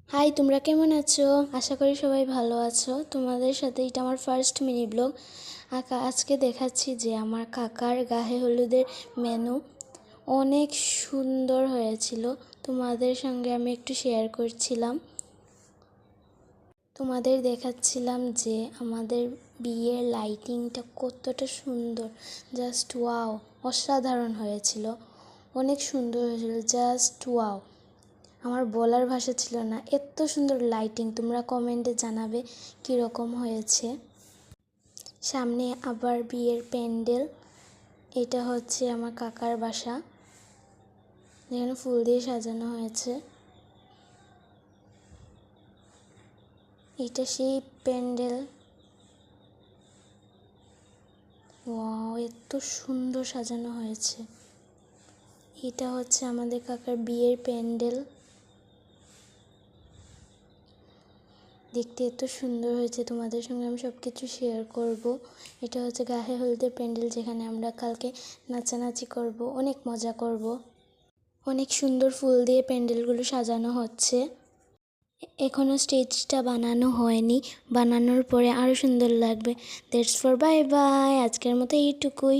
High, তোমরা কেমন আছো? আশা করি সবাই ভালো আছো। তোমাদের সাথে এটা আমার ফার্স্ট মিনি ব্লগ। আজকে দেখাচ্ছি যে আমার কাকার গায়ে হলুদের মেনু অনেক সুন্দর হয়েছিল। তোমাদের সঙ্গে আমি একটু শেয়ার করছিলাম। তোমাদের দেখাচ্ছিলাম যে আমাদের বিয়ের লাইটিংটা কতটা সুন্দর, জাস্ট ওয়াও, অসাধারণ হয়েছিল, অনেক সুন্দর হয়েছিল, জাস্ট ওয়াও। আমার বলার ভাষা ছিল না, এত সুন্দর লাইটিং। তোমরা কমেন্টে জানাবে কীরকম হয়েছে। সামনে আবার বিয়ের প্যান্ডেল। এটা হচ্ছে আমার কাকার বাসা, যেখানে ফুল দিয়ে সাজানো হয়েছে। এটা সেই প্যান্ডেল। ওয়াও, এত সুন্দর সাজানো হয়েছে। এটা হচ্ছে আমাদের কাকার বিয়ের প্যান্ডেল। দেখতে এত সুন্দর হয়েছে, তোমাদের সঙ্গে আমি সব কিছু শেয়ার করব। এটা হচ্ছে গায়ে হলুদের প্যান্ডেল, যেখানে আমরা কালকে নাচানাচি করব, অনেক মজা করব। অনেক সুন্দর ফুল দিয়ে প্যান্ডেলগুলো সাজানো হচ্ছে। এখনও স্টেজটা বানানো হয়নি, বানানোর পরে আরও সুন্দর লাগবে। দ্যাটস ফর বাই বাই, আজকের মতো এইটুকুই।